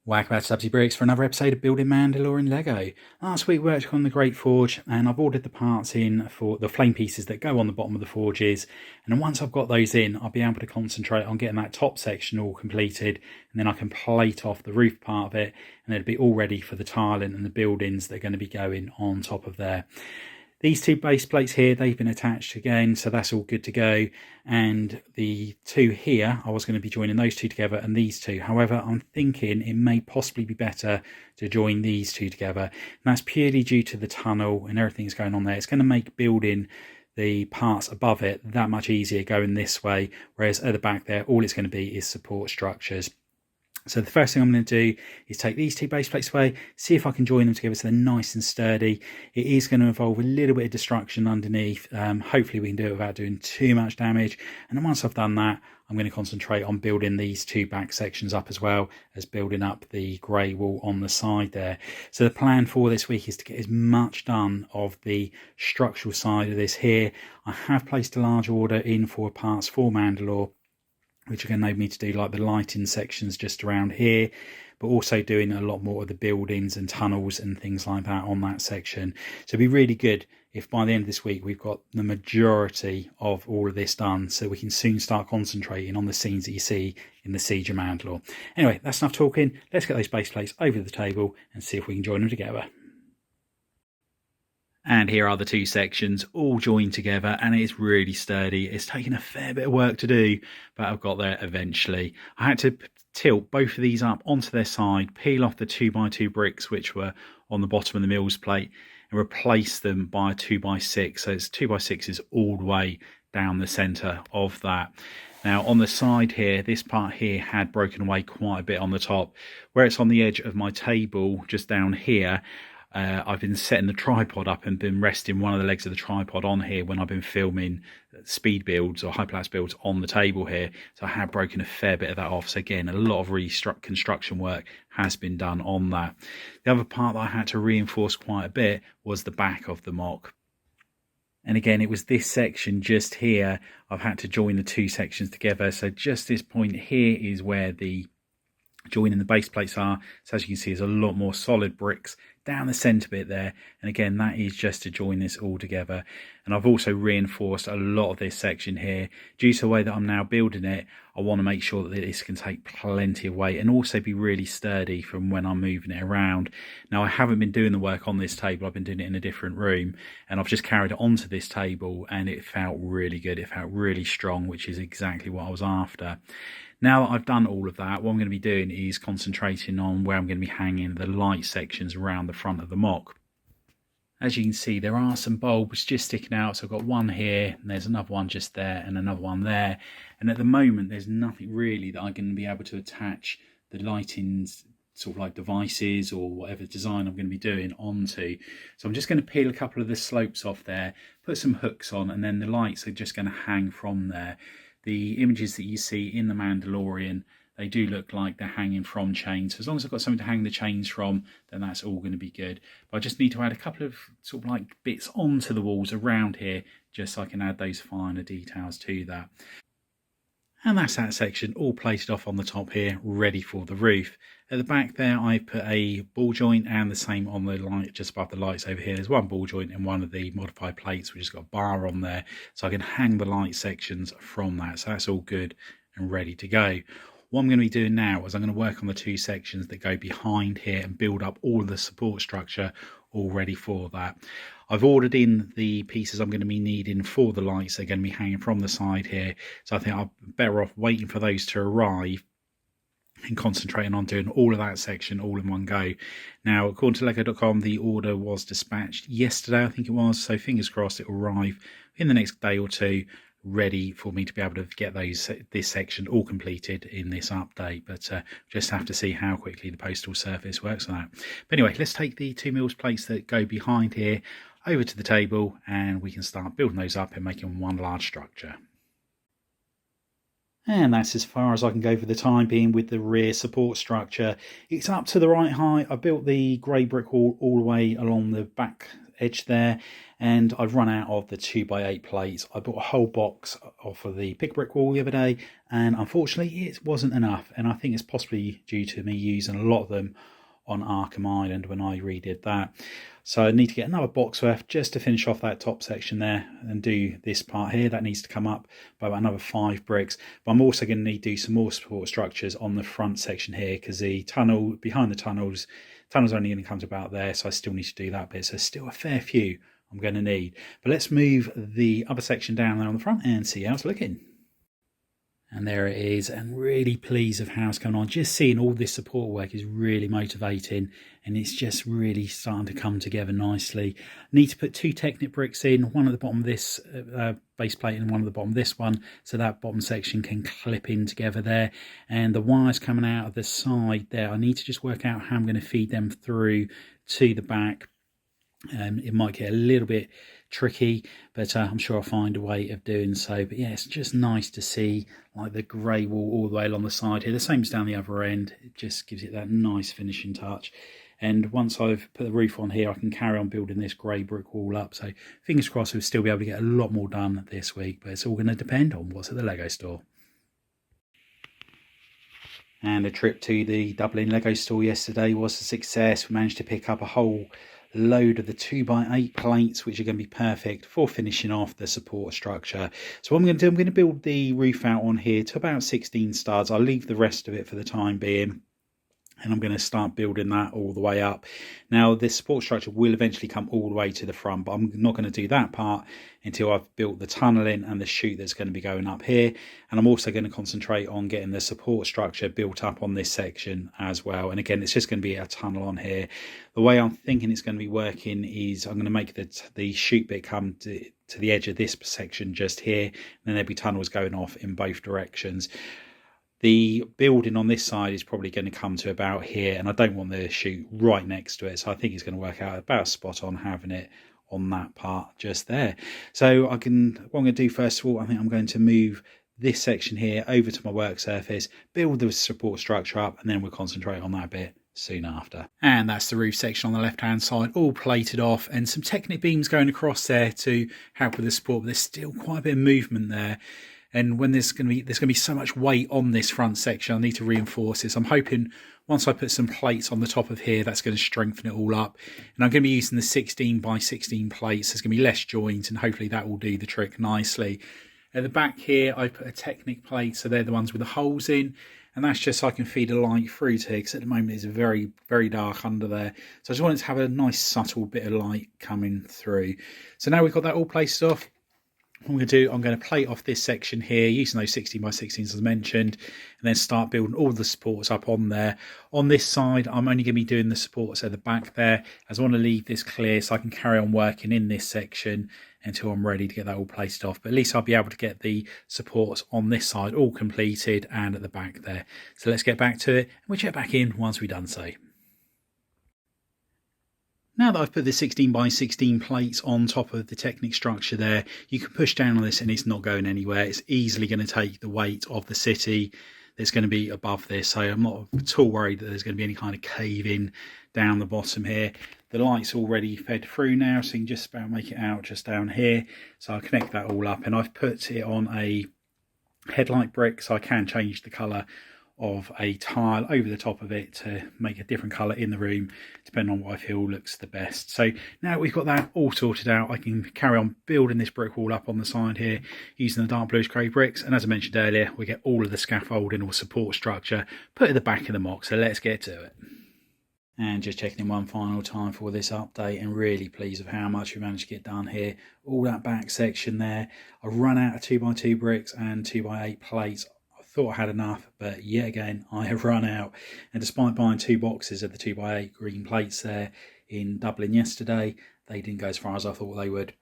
Welcome back to Subsy Bricks for another episode of Building Mandalorian Lego. Last week we worked on the Great Forge and I've ordered the parts in for the flame pieces that go on the bottom of the forges, and then once I've got those in I'll be able to concentrate on getting that top section all completed, and then I can plate off the roof part of it and it'll be all ready for the tiling and the buildings that are going to be going on top of there. These two base plates here, they've been attached again, so that's all good to go. And the two here, I was going to be joining those two together and these two. However, I'm thinking it may possibly be better to join these two together. And that's purely due to the tunnel and everything that's going on there. It's going to make building the parts above it that much easier going this way, whereas at the back there, all it's going to be is support structures. So the first thing I'm going to do is take these two base plates away, see if I can join them together so they're nice and sturdy. It is going to involve a little bit of destruction underneath. Hopefully we can do it without doing too much damage. And then once I've done that, I'm going to concentrate on building these two back sections up, as well as building up the grey wall on the side there. So the plan for this week is to get as much done of the structural side of this here. I have placed a large order in for parts for Mandalore, which are going to enable me to do like the lighting sections just around here, but also doing a lot more of the buildings and tunnels and things like that on that section. So it'd be really good if by the end of this week we've got the majority of all of this done, so we can soon start concentrating on the scenes that you see in the Siege of Mandalore. Anyway, that's enough talking. Let's get those base plates over the table and see if we can join them together. And here are the two sections all joined together, and it's really sturdy. It's taken a fair bit of work to do, but I've got there eventually. I had to tilt both of these up onto their side, peel off the 2x2 bricks which were on the bottom of the mills plate, and replace them by a 2x6. So it's 2x6s all the way down the centre of that. Now on the side here, this part here had broken away quite a bit on the top. Where it's on the edge of my table, just down here, I've been setting the tripod up and been resting one of the legs of the tripod on here when I've been filming speed builds or hyperlapse builds on the table here. So I have broken a fair bit of that off. So again, a lot of construction work has been done on that. The other part that I had to reinforce quite a bit was the back of the mock. And again, it was this section just here. I've had to join the two sections together. So just this point here is where the joining the base plates are. So as you can see, there's a lot more solid bricks down the centre bit there, and again that is just to join this all together. And I've also reinforced a lot of this section here due to the way that I'm now building it. I want to make sure that this can take plenty of weight and also be really sturdy from when I'm moving it around. Now I haven't been doing the work on this table, I've been doing it in a different room, and I've just carried it onto this table and it felt really good. It felt really strong, which is exactly what I was after. Now that I've done all of that, what I'm going to be doing is concentrating on where I'm going to be hanging the light sections around the front of the mock. As you can see, there are some bulbs just sticking out. So I've got one here, and there's another one just there, and another one there. And at the moment, there's nothing really that I'm going to be able to attach the lighting sort of like devices or whatever design I'm going to be doing onto. So I'm just going to peel a couple of the slopes off there, put some hooks on, and then the lights are just going to hang from there. The images that you see in the Mandalorian, they do look like they're hanging from chains. So as long as I've got something to hang the chains from, then that's all going to be good. But I just need to add a couple of sort of like bits onto the walls around here, just so I can add those finer details to that. And that's that section all plated off on the top here, ready for the roof. At the back there, I put a ball joint, and the same on the light just above the lights over here. There's one ball joint in one of the modified plates, which has got a bar on there, so I can hang the light sections from that. So that's all good and ready to go. What I'm going to be doing now is I'm going to work on the two sections that go behind here and build up all of the support structure all ready for that. I've ordered in the pieces I'm going to be needing for the lights. They're going to be hanging from the side here. So I think I'm better off waiting for those to arrive and concentrating on doing all of that section all in one go. Now, according to Lego.com, the order was dispatched yesterday, I think it was. So fingers crossed it will arrive in the next day or two, ready for me to be able to get this section all completed in this update. But just have to see how quickly the postal service works on that. But anyway, let's take the two mills plates that go behind here over to the table, and we can start building those up and making one large structure. And that's as far as I can go for the time being with the rear support structure. It's up to the right height. I built the grey brick wall all the way along the back edge there, and I've run out of the 2x8 plates. I bought a whole box off of the pick brick wall the other day, and unfortunately it wasn't enough, and I think it's possibly due to me using a lot of them on Arkham Island when I redid that. So I need to get another box worth just to finish off that top section there and do this part here. That needs to come up by about another 5 bricks. But I'm also going to need to do some more support structures on the front section here, because the tunnel behind the tunnel's only going to come to about there, so I still need to do that bit. So still a fair few I'm going to need. But let's move the other section down there on the front and see how it's looking. And there it is, and really pleased with how it's going on. Just seeing all this support work is really motivating, and it's just really starting to come together nicely. Need to put 2 Technic bricks in, one at the bottom of this base plate and one at the bottom of this one, so that bottom section can clip in together there. And the wires coming out of the side there, I need to just work out how I'm going to feed them through to the back. It might get a little bit tricky, but I'm sure I'll find a way of doing so. But yeah, it's just nice to see like the grey wall all the way along the side here. The same as down the other end. It just gives it that nice finishing touch. And once I've put the roof on here, I can carry on building this grey brick wall up. So fingers crossed we'll still be able to get a lot more done this week, but it's all going to depend on what's at the Lego store. And a trip to the Dublin Lego store yesterday was a success. We managed to pick up a whole load of the 2x8 plates, which are going to be perfect for finishing off the support structure. So what I'm going to do, I'm going to build the roof out on here to about 16 studs. I'll leave the rest of it for the time being, and I'm going to start building that all the way up. Now, this support structure will eventually come all the way to the front, but I'm not going to do that part until I've built the tunnelling and the chute that's going to be going up here. And I'm also going to concentrate on getting the support structure built up on this section as well. And again, it's just going to be a tunnel on here. The way I'm thinking it's going to be working is I'm going to make the chute bit come to the edge of this section just here, and then there'll be tunnels going off in both directions. The building on this side is probably going to come to about here, and I don't want the chute right next to it, so I think it's going to work out about spot on having it on that part just there. So what I'm going to do first of all, I think I'm going to move this section here over to my work surface, build the support structure up, and then we'll concentrate on that bit soon after. And that's the roof section on the left hand side, all plated off, and some Technic beams going across there to help with the support, but there's still quite a bit of movement there. And when there's going to be so much weight on this front section, I need to reinforce this. I'm hoping once I put some plates on the top of here, that's going to strengthen it all up. And I'm going to be using the 16x16 plates. There's going to be less joint, and hopefully that will do the trick nicely. At the back here, I put a Technic plate, so they're the ones with the holes in. And that's just so I can feed a light through to here, because at the moment it's very, very dark under there. So I just wanted to have a nice subtle bit of light coming through. So now we've got that all placed off. What I'm going to do, I'm going to plate off this section here using those 16x16s as mentioned, and then start building all the supports up on there. On this side, I'm only going to be doing the supports at the back there, as I want to leave this clear so I can carry on working in this section until I'm ready to get that all placed off. But at least I'll be able to get the supports on this side all completed and at the back there. So let's get back to it, and we'll check back in once we've done so. Now that I've put the 16x16 plates on top of the Technic structure there, you can push down on this and it's not going anywhere. It's easily going to take the weight of the city that's going to be above this. So I'm not at all worried that there's going to be any kind of cave in down the bottom here. The light's already fed through now, so you can just about make it out just down here. So I'll connect that all up, and I've put it on a headlight brick so I can change the colour of a tile over the top of it to make a different colour in the room depending on what I feel looks the best. So now we've got that all sorted out, I can carry on building this brick wall up on the side here using the dark bluish grey bricks, and as I mentioned earlier, we get all of the scaffolding or support structure put at the back of the mock. So let's get to it. And just checking in one final time for this update, and really pleased with how much we managed to get done here. All that back section there, I run out of 2x2 bricks and 2x8 plates. Thought I had enough, but yet again I have run out. And despite buying 2 boxes of the 2x8 green plates there in Dublin yesterday, they didn't go as far as I thought they would.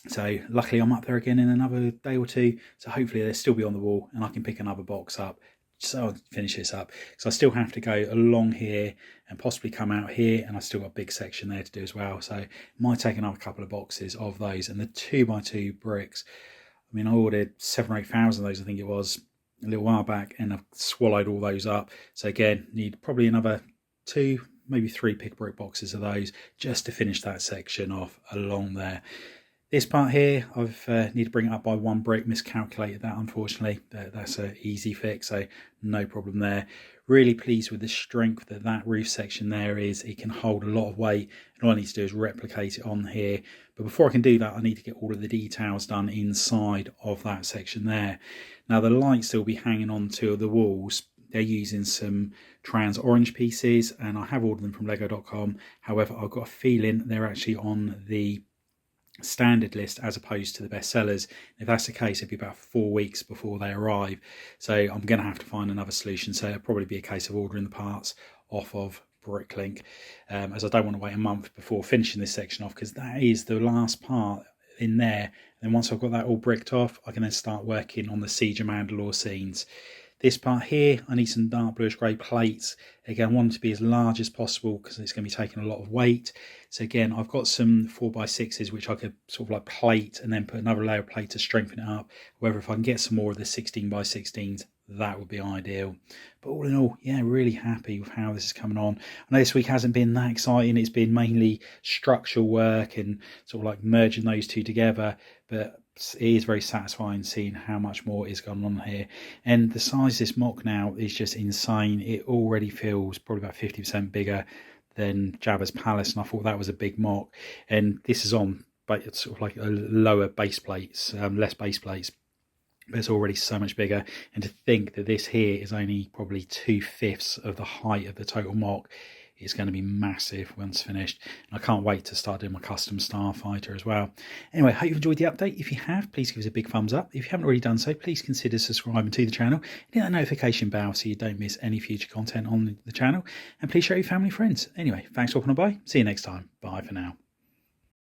So luckily I'm up there again in another day or two, so hopefully they'll still be on the wall and I can pick another box up so I can finish this up. So I still have to go along here and possibly come out here, and I still got a big section there to do as well, so it might take another couple of boxes of those. And the 2x2 bricks, I mean, I ordered 7,000 or 8,000 of those I think it was a little while back, and I've swallowed all those up. So again, need probably another 2, maybe 3 pick brick boxes of those just to finish that section off along there. This part here, I've need to bring it up by 1 brick, miscalculated that unfortunately. That's an easy fix, so no problem there. Really pleased with the strength that roof section there is. It can hold a lot of weight, and all I need to do is replicate it on here. But before I can do that, I need to get all of the details done inside of that section there. Now the lights will be hanging on to the walls. They're using some trans orange pieces, and I have ordered them from lego.com. However, I've got a feeling they're actually on the standard list as opposed to the bestsellers. If that's the case, it'll be about 4 weeks before they arrive, so I'm going to have to find another solution. So it'll probably be a case of ordering the parts off of Bricklink, as I don't want to wait a month before finishing this section off, because that is the last part in there. And then once I've got that all bricked off, I can then start working on the Siege of Mandalore scenes. This part here, I need some dark bluish grey plates. Again, I want them to be as large as possible because it's going to be taking a lot of weight. So again, I've got some 4x6s which I could sort of like plate and then put another layer of plate to strengthen it up. However, if I can get some more of the 16x16s, that would be ideal. But all in all, yeah, really happy with how this is coming on. I know this week hasn't been that exciting. It's been mainly structural work and sort of like merging those two together, but it is very satisfying seeing how much more is going on here. And the size of this mock now is just insane. It already feels probably about 50% bigger than Jabba's palace, and I thought that was a big mock. And this is on, but it's sort of like a lower base plates, less base plates, but it's already so much bigger. And to think that this here is only probably 2/5 of the height of the total mock, is going to be massive once finished. And I can't wait to start doing my custom starfighter as well. Anyway, hope you've enjoyed the update. If you have, please give us a big thumbs up. If you haven't already done so, please consider subscribing to the channel. Hit that notification bell so you don't miss any future content on the channel. And please share your family and friends. Anyway, thanks for popping by. See you next time. Bye for now.